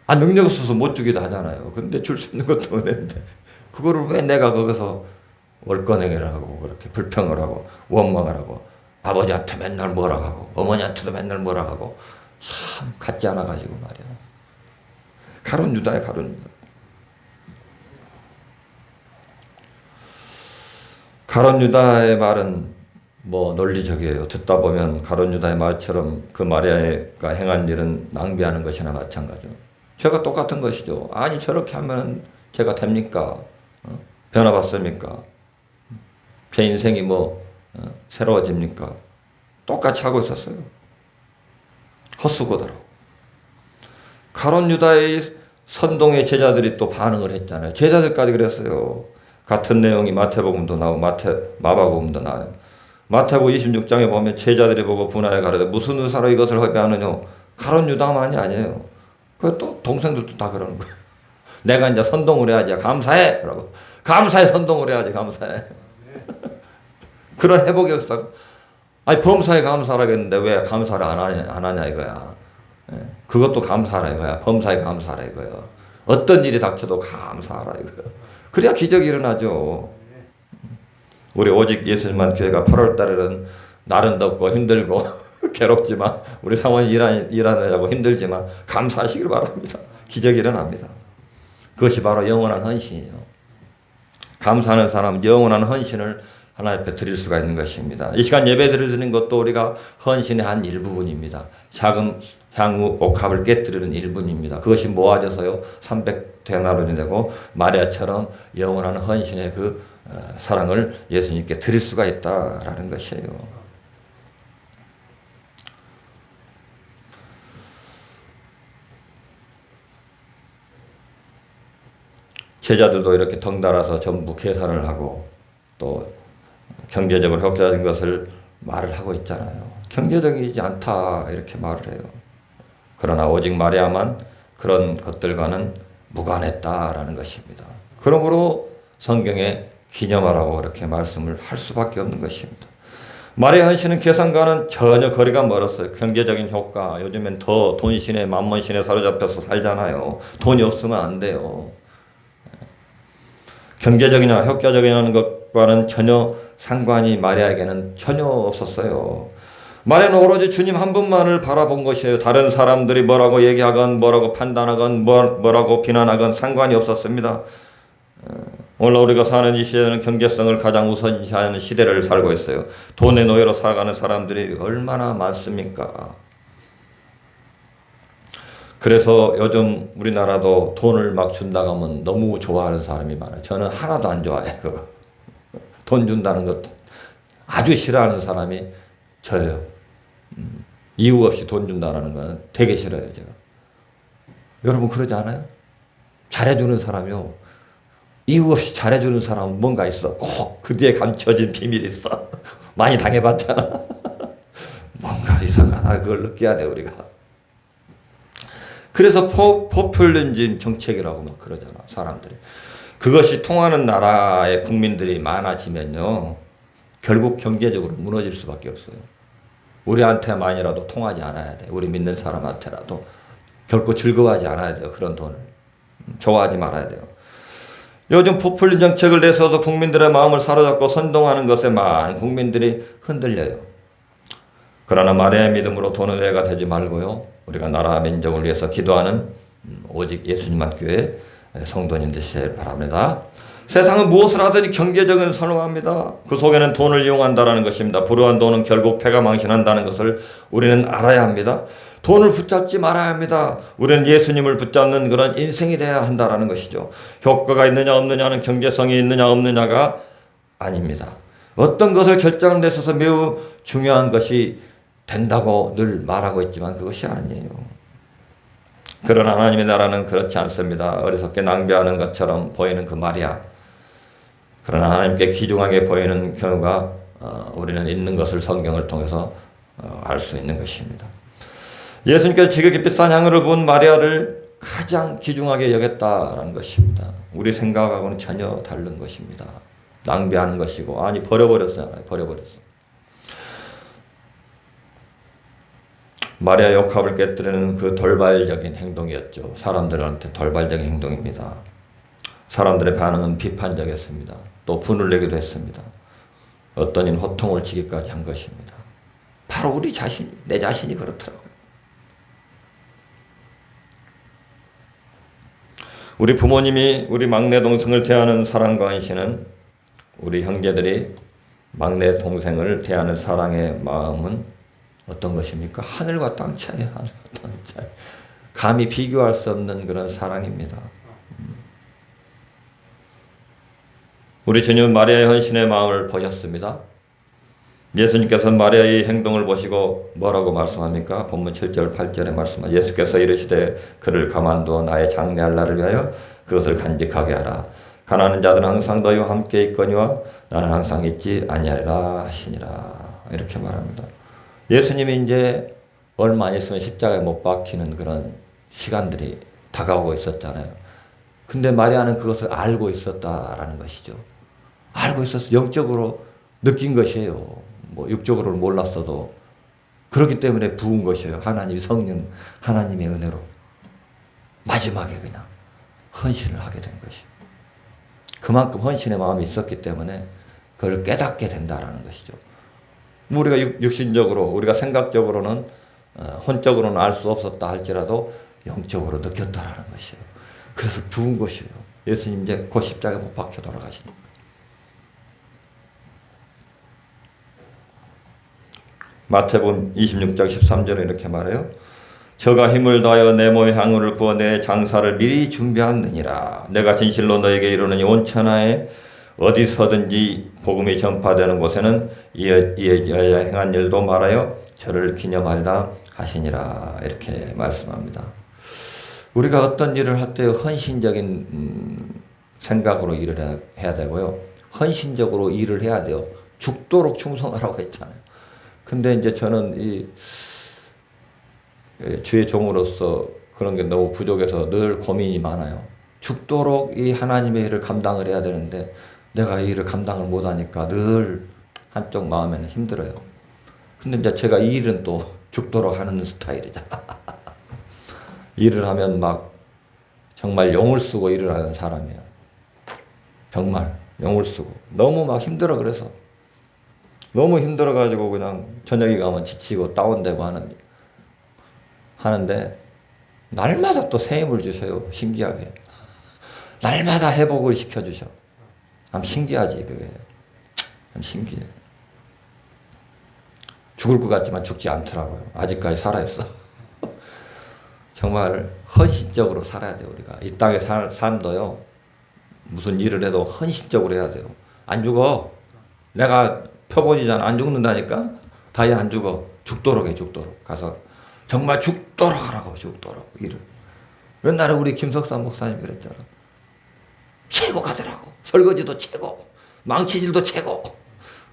능력 없어서 못 주기도 하잖아요. 근데 줄 수 있는 것도 은혜인데 그거를 왜 내가 거기서 월권행위를 하고 그렇게 불평을 하고 원망을 하고 아버지한테 맨날 뭐라 하고 어머니한테도 맨날 뭐라 하고 참 같지 않아 가지고 말이야. 가룟 유다야, 가룟 유다. 가룟 유다의 말은 뭐 논리적이에요. 듣다 보면 가룟 유다의 말처럼 그 마리아가 행한 일은 낭비하는 것이나 마찬가지로. 제가 똑같은 것이죠. 아니 저렇게 하면 제가 됩니까? 변화받습니까? 제 인생이 새로워집니까? 똑같이 하고 있었어요. 헛수고다로. 가룟 유다의 선동의 제자들이 또 반응을 했잖아요. 제자들까지 그랬어요. 같은 내용이 마태복음도 나오고 마가복음도 나와요. 마태복음 26장에 보면 제자들이 보고 분하여 가르되 무슨 의사로 이것을 허비하느냐. 가룟 유다만이 아니에요. 그 또 동생들도 다 그러는 거예요. 내가 이제 선동을 해야지. 감사해. 그러고 감사해. 선동을 해야지. 감사해. 그런 회복 역사가. 범사에 감사하겠는데 왜 감사를 안 하냐 이거야. 그것도 감사하라 이거야. 범사에 감사하라 이거야. 어떤 일이 닥쳐도 감사하라 이거야. 그래야 기적이 일어나죠. 우리 오직 예수님만 교회가 8월 달에는 날은 덥고 힘들고 괴롭지만 우리 사모님 일하느라고 힘들지만 감사하시길 바랍니다. 기적이 일어납니다. 그것이 바로 영원한 헌신이에요. 감사하는 사람은 영원한 헌신을 하나님 앞에 드릴 수가 있는 것입니다. 이 시간 예배드리를 드리는 것도 우리가 헌신의 한 일부분입니다. 작은 향후 옥합을 깨뜨리는 일부분입니다. 그것이 모아져서요 300데나리온이 되고 마리아처럼 영원한 헌신의 그 사랑을 예수님께 드릴 수가 있다라는 것이에요. 제자들도 이렇게 덩달아서 전부 계산을 하고 또 경제적으로 효과적인 것을 말을 하고 있잖아요. 경제적이지 않다 이렇게 말을 해요. 그러나 오직 마리아만 그런 것들과는 무관했다라는 것입니다. 그러므로 성경에 기념하라고 그렇게 말씀을 할 수밖에 없는 것입니다. 마리아 헌신은 계산과는 전혀 거리가 멀었어요. 경제적인 효과, 요즘엔 더 돈신에 만mon신에 사로잡혀서 살잖아요. 돈이 없으면 안 돼요. 경제적이냐 효과적이냐는 것과는 전혀 상관이 마리아에게는 전혀 없었어요. 마리아는 오로지 주님 한 분만을 바라본 것이에요. 다른 사람들이 뭐라고 얘기하건 뭐라고 판단하건 뭐라고 비난하건 상관이 없었습니다. 오늘 우리가 사는 이 시대는 경제성을 가장 우선시하는 시대를 살고 있어요. 돈의 노예로 살아가는 사람들이 얼마나 많습니까? 그래서 요즘 우리나라도 돈을 막 준다고 하면 너무 좋아하는 사람이 많아요. 저는 하나도 안 좋아해요. 그거. 돈 준다는 것도 아주 싫어하는 사람이 저예요. 이유 없이 돈 준다는 건 되게 싫어요, 제가. 여러분 그러지 않아요? 잘해주는 사람이요. 이유 없이 잘해주는 사람은 뭔가 있어. 꼭 그 뒤에 감춰진 비밀이 있어. 많이 당해봤잖아. 뭔가 이상하다. 그걸 느껴야 돼 우리가. 그래서 포퓰리즘 정책이라고 막 그러잖아 사람들이. 그것이 통하는 나라의 국민들이 많아지면요 결국 경제적으로 무너질 수밖에 없어요. 우리한테만이라도 통하지 않아야 돼. 우리 믿는 사람한테라도 결코 즐거워하지 않아야 돼요. 그런 돈을 좋아하지 말아야 돼요. 요즘 포퓰리즘 정책을 내서도 국민들의 마음을 사로잡고 선동하는 것에 많은 국민들이 흔들려요. 그러나 마리아의 믿음으로 돈은 외가 되지 말고요. 우리가 나라 민족을 위해서 기도하는 오직 예수님만 교회 성도님 되시길 바랍니다. 세상은 무엇을 하든지 경제적인 선호합니다. 그 속에는 돈을 이용한다는 것입니다. 불우한 돈은 결국 패가 망신한다는 것을 우리는 알아야 합니다. 돈을 붙잡지 말아야 합니다. 우리는 예수님을 붙잡는 그런 인생이 되어야 한다는 것이죠. 효과가 있느냐 없느냐는 경제성이 있느냐 없느냐가 아닙니다. 어떤 것을 결정하는 데 있어서 매우 중요한 것이 된다고 늘 말하고 있지만 그것이 아니에요. 그러나 하나님의 나라는 그렇지 않습니다. 어리석게 낭비하는 것처럼 보이는 그 마리아. 그러나 하나님께 귀중하게 보이는 경우가 우리는 있는 것을 성경을 통해서 알 수 있는 것입니다. 예수님께서 지극히 비싼 향유를 부은 마리아를 가장 귀중하게 여겼다라는 것입니다. 우리 생각하고는 전혀 다른 것입니다. 낭비하는 것이고 아니 버려버렸어요. 버려버렸어. 마리아 역합을 깨뜨리는 그 돌발적인 행동이었죠. 사람들한테 돌발적인 행동입니다. 사람들의 반응은 비판적이었습니다. 또 분을 내기도 했습니다. 어떤 이는 호통을 치기까지 한 것입니다. 바로 우리 자신이, 내 자신이 그렇더라고요. 우리 부모님이 우리 막내 동생을 대하는 사랑과 안시는 우리 형제들이 막내 동생을 대하는 사랑의 마음은 어떤 것입니까? 하늘과 땅 차이에요. 하늘과 땅 차이. 감히 비교할 수 없는 그런 사랑입니다. 우리 주님은 마리아의 헌신의 마음을 보셨습니다. 예수님께서 마리아의 행동을 보시고 뭐라고 말씀합니까? 본문 7절 8절에 말씀합니다. 예수께서 이르시되 그를 가만두어 나의 장래할 날을 위하여 그것을 간직하게 하라. 가난한 자들은 항상 너희와 함께 있거니와 나는 항상 있지 아니하리라 하시니라. 이렇게 말합니다. 예수님이 이제 얼마 안 있으면 십자가에 못 박히는 그런 시간들이 다가오고 있었잖아요. 근데 마리아는 그것을 알고 있었다라는 것이죠. 알고 있어서 영적으로 느낀 것이에요. 뭐 육적으로는 몰랐어도 그렇기 때문에 부은 것이에요. 하나님이 성령, 하나님의 은혜로 마지막에 그냥 헌신을 하게 된 것이에요. 그만큼 헌신의 마음이 있었기 때문에 그걸 깨닫게 된다라는 것이죠. 우리가 육신적으로, 우리가 생각적으로는 혼적으로는 알 수 없었다 할지라도 영적으로 느꼈다라는 것이에요. 그래서 부은 것이에요. 예수님 이제 곧 십자가에 못 박혀 돌아가시니까. 마태복음 26장 13절에 이렇게 말해요. 저가 힘을 다하여 내 몸에 향유를 부어 내 장사를 미리 준비하느니라. 내가 진실로 너에게 이르노니 온 천하에 어디서든지 복음이 전파되는 곳에는 이에 행한 일도 말하여 저를 기념하리라 하시니라. 이렇게 말씀합니다. 우리가 어떤 일을 할 때 헌신적인 생각으로 일을 해야 되고요. 헌신적으로 일을 해야 돼요. 죽도록 충성하라고 했잖아요. 근데 이제 저는 이 주의 종으로서 그런 게 너무 부족해서 늘 고민이 많아요. 죽도록 이 하나님의 일을 감당을 해야 되는데 내가 이 일을 감당을 못하니까 늘 한쪽 마음에는 힘들어요. 근데 이제 제가 이 일은 또 죽도록 하는 스타일이잖아. 일을 하면 막 정말 용을 쓰고 일을 하는 사람이에요. 정말 용을 쓰고 너무 막 힘들어. 그래서 너무 힘들어가지고 그냥 저녁에 가면 지치고 다운되고 하는데 날마다 또 새 힘을 주셔요. 신기하게. 날마다 회복을 시켜주셔. 참 신기하지 그게. 참 신기해. 죽을 것 같지만 죽지 않더라고요. 아직까지 살아있어. 정말 헌신적으로 살아야 돼요. 우리가 이 땅에 삶도요. 무슨 일을 해도 헌신적으로 해야 돼요. 안 죽어. 내가 표본이잖아. 안 죽는다니까. 다이 안 죽어. 죽도록 해. 죽도록. 가서 정말 죽도록 하라고. 죽도록 일을. 옛날에 우리 김석삼 목사님 그랬잖아. 최고 가더라고. 설거지도 최고, 망치질도 최고.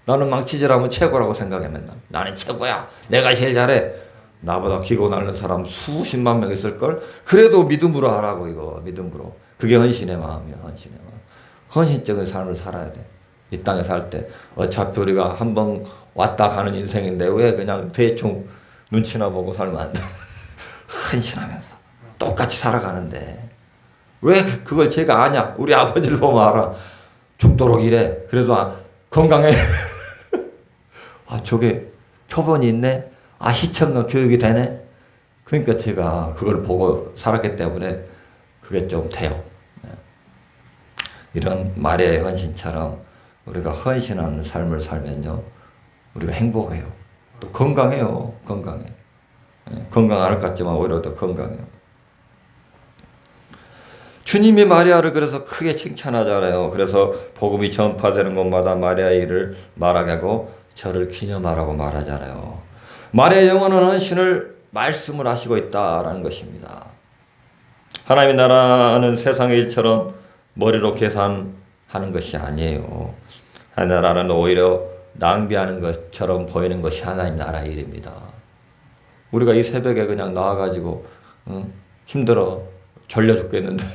나는 망치질하면 최고라고 생각해. 맨날 나는 최고야, 내가 제일 잘해. 나보다 기고 날는 사람 수십만 명 있을걸. 그래도 믿음으로 하라고. 이거 믿음으로. 그게 헌신의 마음이야. 헌신의 마음. 헌신적인 삶을 살아야 돼. 이 땅에 살 때 어차피 우리가 한 번 왔다 가는 인생인데 왜 그냥 대충 눈치나 보고 살면 안 돼. 헌신하면서 똑같이 살아가는데 왜 그걸 제가 아냐. 우리 아버지를 보면 알아. 죽도록 일해. 그래도 건강해. 저게 표본이 있네. 시청각 교육이 되네. 그러니까 제가 그걸 보고 살았기 때문에 그게 좀 돼요. 이런 마리아의 헌신처럼 우리가 헌신하는 삶을 살면요, 우리가 행복해요. 또 건강해요. 건강해. 건강 안 할 것 같지만 오히려 더 건강해요. 주님이 마리아를 그래서 크게 칭찬하잖아요. 그래서 복음이 전파되는 곳마다 마리아의 일을 말하게 하고 저를 기념하라고 말하잖아요. 마리아의 영원한 헌신을 말씀을 하시고 있다라는 것입니다. 하나님의 나라는 세상의 일처럼 머리로 계산하는 것이 아니에요. 하나님의 나라는 오히려 낭비하는 것처럼 보이는 것이 하나님 나라의 일입니다. 우리가 이 새벽에 그냥 나와가지고 힘들어 졸려 죽겠는데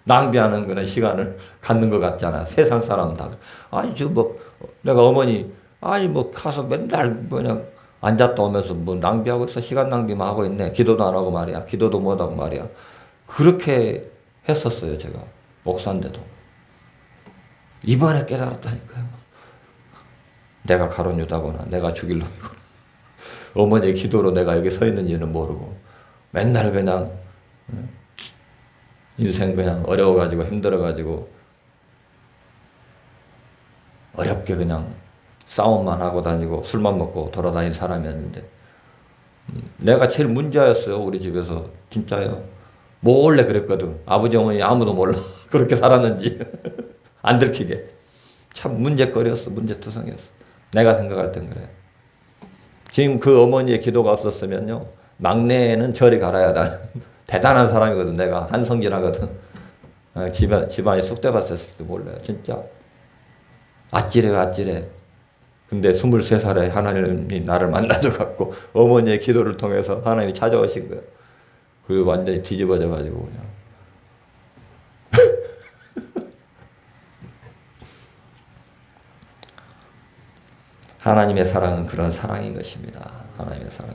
낭비하는 그런 시간을 갖는 것 같잖아. 세상 사람 다 내가 어머니 가서 맨날 그냥 앉았다 오면서 낭비하고 있어. 시간 낭비만 하고 있네. 기도도 안 하고 말이야. 기도도 못 하고 말이야. 그렇게 했었어요. 제가 목사인데도. 이번에 깨달았다니까요. 내가 가론 유다구나. 내가 죽일 놈이구나. 어머니의 기도로 내가 여기 서 있는지는 모르고 맨날 그냥 인생 그냥 어려워가지고 힘들어가지고 어렵게 그냥 싸움만 하고 다니고 술만 먹고 돌아다니는 사람이었는데 내가 제일 문제였어요. 우리 집에서. 진짜요. 몰래 그랬거든. 아버지 어머니 아무도 몰라. 그렇게 살았는지 안 들키게. 참 문제거리였어. 문제투성이었어. 내가 생각할 땐 그래. 지금 그 어머니의 기도가 없었으면요, 막내는 저리 가라야. 나는 대단한 사람이거든. 내가 한성진하거든. 집안이 쑥대밭했을지도 몰라요. 진짜 아찔해요. 아찔해. 근데 23살에 하나님이 나를 만나줘갖고 어머니의 기도를 통해서 하나님이 찾아오신 거예요. 그리고 완전히 뒤집어져가지고 그냥 하나님의 사랑은 그런 사랑인 것입니다. 하나님의 사랑.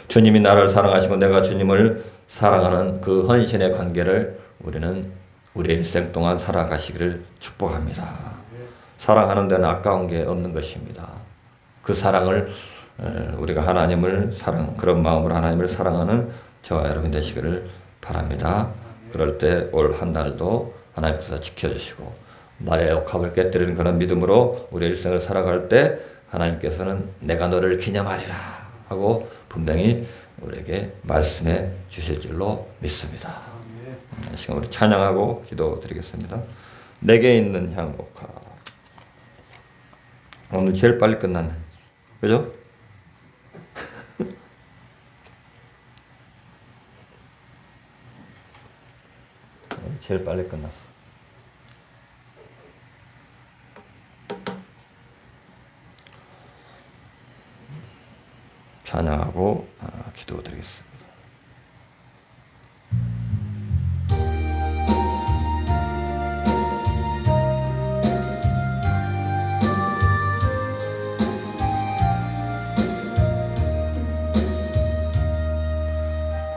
주님이 나를 사랑하시고 내가 주님을 사랑하는 그 헌신의 관계를 우리는 우리 일생 동안 살아가시기를 축복합니다. 사랑하는 데는 아까운 게 없는 것입니다. 그 사랑을 우리가 그런 마음으로 하나님을 사랑하는 저와 여러분 되시기를 바랍니다. 그럴 때 올 한 달도 하나님께서 지켜주시고 말의 역합을 깨뜨리는 그런 믿음으로 우리 일생을 살아갈 때 하나님께서는 내가 너를 기념하리라 하고 분명히 우리에게 말씀해 주실 줄로 믿습니다. 지금 우리 찬양하고 기도드리겠습니다. 내게 있는 향목화. 오늘 제일 빨리 끝났네. 그죠? 제일 빨리 끝났어. 찬양하고 기도드리겠습니다.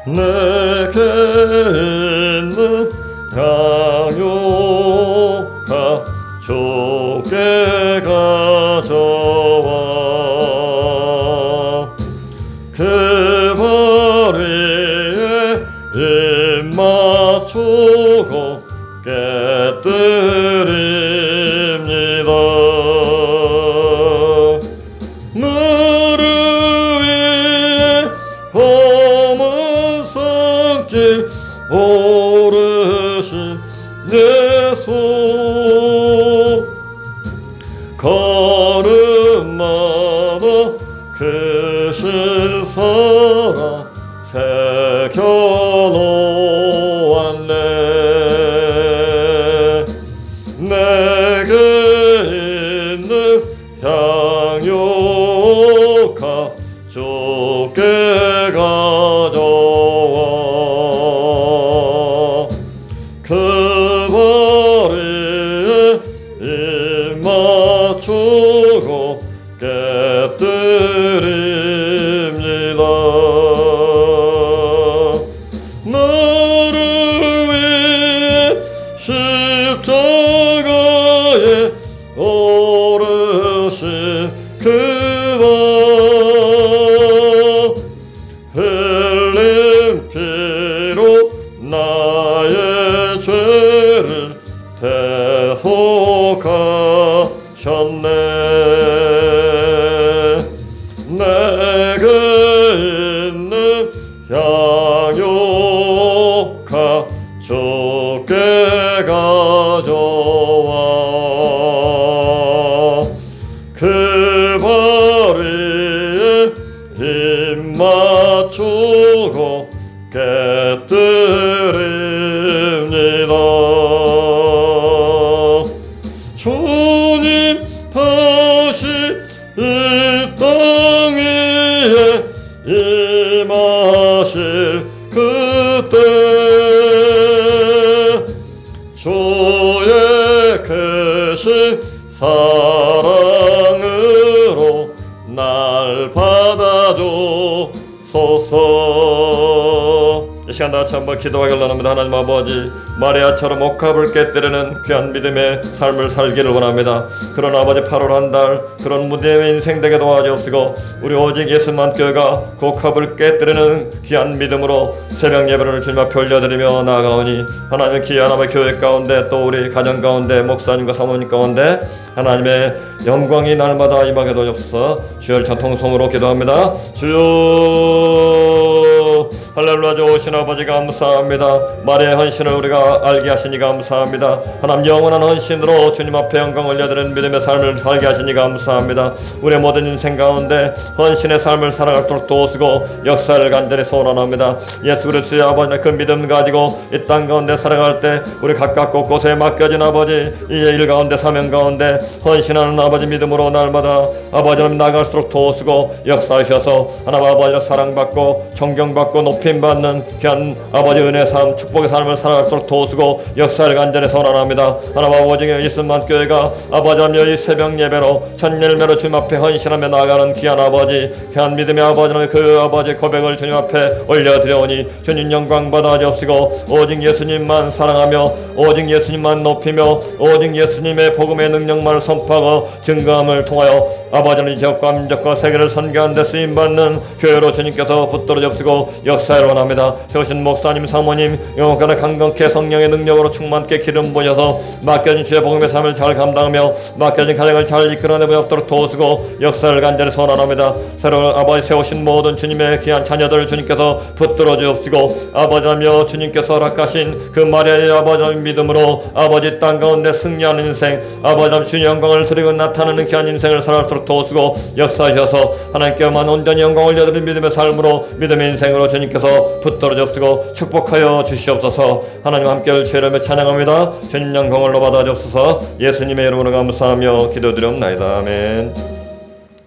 내게 있는 향유가 좁게 가져와 그 머리에 입 맞추고 깨뜨립니다. 너를 위해 험한 산길 오르신 예수 걸음마다 크신 사랑 새겨놓았네. 내게 있는 향유가 주께 가져와 그 머리에 입 맞추고 깨뜨립니다. 나를 위해 십자가에 오르신 그와 흘린 피로 나의 죄를 대속하셨네. 내게 있는 향유가 주께 가져와 그 머리에 입 맞추고 깨뜨립니다. 주님 다시 이 땅 위에 임하실 그때 주의 크신 사랑으로 날 받아주소서. 이 시간 다 같이 한번 기도하기를 원합니다. 하나님 아버지, 마리아처럼 옥합을 깨뜨리는 귀한 믿음의 삶을 살기를 원합니다. 그런 아버지 8월 한 달 그런 무대의 인생 되게 도와주옵시고 우리 오직 예수만 교회가 그 옥합을 깨뜨리는 귀한 믿음으로 새벽 예배를 주님 앞에 올려드리며 나아가오니 하나님 귀한 아버지 교회 가운데 또 우리 가정 가운데 목사님과 사모님 가운데 하나님의 영광이 날마다 임하게 도와주옵소서. 주여 전통성으로 기도합니다. 주여 할렐루야. 좋으신 아버지 감사합니다. 마리아의 헌신을 우리가 알게 하시니 감사합니다. 하나님 영원한 헌신으로 주님 앞에 영광 올려드리는 믿음의 삶을 살게 하시니 감사합니다. 우리의 모든 인생 가운데 헌신의 삶을 살아가도록 도우시고 역사를 간절히 소원합니다. 예수 그리스도의 아버지의 그 믿음 가지고 이 땅 가운데 살아갈 때 우리 각각 곳곳에 맡겨진 아버지 이 일 가운데 사명 가운데 헌신하는 아버지 믿음으로 날마다 아버지 하나님 나갈수록 도우시고 역사하셔서 하나님 아버지를 사랑받고 존경받고 높임받는 귀한 아버지 은혜의 삶 축복의 삶을 살아갈수록 도우시고 역사를 간절히 선언합니다. 하나님 아버지 예수만 교회가 아버지 하나님 이 새벽 예배로 첫 열매로 주님 앞에 헌신하며 나아가는 귀한 아버지 귀한 믿음의 아버지 하나님 그 아버지 고백을 주님 앞에 올려드려오니 주님 영광 받아 주옵시고 오직 예수님만 사랑하며 오직 예수님만 높이며 오직 예수님의 복음의 능력만을 선포하고 증거함을 통하여 아버지 하나님 지역과 민족과 세계를 선교하는 데 쓰임받는 교회로 주님께서 붙들어 주옵시고 역사를 원합니다. 세우신 목사님 사모님 영원까지 강건케 성령의 능력으로 충만케 기름 부어서 맡겨진 주의 복음의 삶을 잘 감당하며 맡겨진 가정을 잘 이끌어내보도록 도우시고 역사를 간절히 소원합니다. 새로운 아버지 세우신 모든 주님의 귀한 자녀들 주님께서 붙들어 주옵시고 아버지하며 주님께서 허락하신 그 마리아의 아버지 믿음으로 아버지 땅 가운데 승리하는 인생 아버지 주님 영광을 드리고 나타나는 귀한 인생을 살아도록 도우시고 역사하셔서 하나님께만 온전히 영광 올려드린 믿음의 삶으로 믿음의 인생으로 주님께서 붙들어 주옵시고 축복하여 주시옵소서. 하나님 함께 주의를 찬양합니다. 주님 영광을 받아 주옵소서. 예수님의 이름으로 감사하며 기도드리옵나이다. 아멘.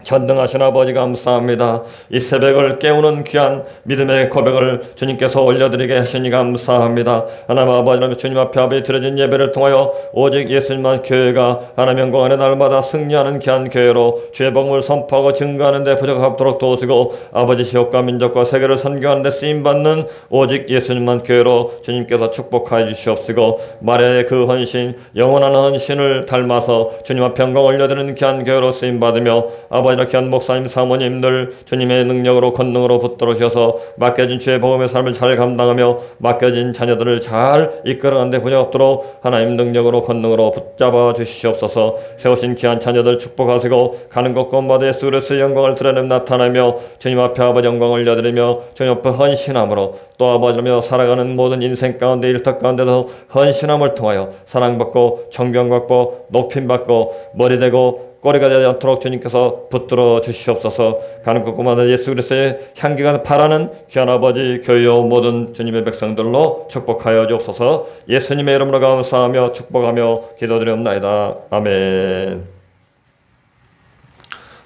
전능하신 아버지 감사합니다. 이 새벽을 깨우는 귀한 믿음의 고백을 주님께서 올려드리게 하시니 감사합니다. 하나님 아버지 주님 앞에 아버지 드려진 예배를 통하여 오직 예수님만 교회가 하나님 영광 안에 날마다 승리하는 귀한 교회로 주의 복음을 선포하고 증거하는 데 부족하도록 도우시고 아버지 지역과 민족과 세계를 선교하는 데 쓰임받는 오직 예수님만 교회로 주님께서 축복하여 주시옵시고 마리아의 그 헌신 영원한 헌신을 닮아서 주님 앞에 영광 올려드리는 귀한 교회로 쓰임받으며 아버지 이렇게 한 목사님 사모님들 주님의 능력으로 권능으로 붙들어 주셔서 맡겨진 주의 복음의 삶을 잘 감당하며 맡겨진 자녀들을 잘 이끌어가는 데 부족하도록 하나님 능력으로 권능으로 붙잡아 주시옵소서. 세우신 귀한 자녀들 축복하시고 가는 곳 곳마다 예수 그리스도의 영광을 드러내며 나타내며 주님 앞에 아버지 영광을 올려드리며 주님 앞에 헌신함으로 또 아버지며 살아가는 모든 인생 가운데 일터 가운데서 헌신함을 통하여 사랑받고 존경받고 높임받고 머리되고 꼬리가 되지 않도록 주님께서 붙들어 주시옵소서. 가는 곳마다 예수 그리스도의 향기가 바라는 귀한 아버지 교회와 모든 주님의 백성들로 축복하여 주옵소서. 예수님의 이름으로 감사하며 축복하며 기도드리옵나이다. 아멘.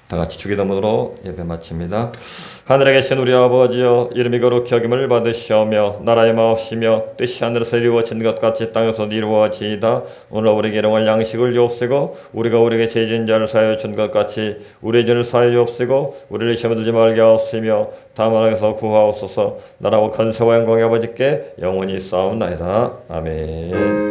다 같이 주기도문으로 예배 마칩니다. 하늘에 계신 우리 아버지여, 이름이 거룩히 여김을 받으시오며 나라의 마옵시며 뜻이 하늘에서 이루어진 것 같이 땅에서도 이루어지이다. 오늘 우리에게 일용할 양식을 주옵시고 우리가 우리에게 죄진 자를 사하여 준 것 같이 우리의 죄를 사하여 주옵시고 우리를 시험에 들지 말게 하옵시며 다만 악에서 구하옵소서. 나라와 권세와 영광의 아버지께 영원히 싸움나이다. 아멘.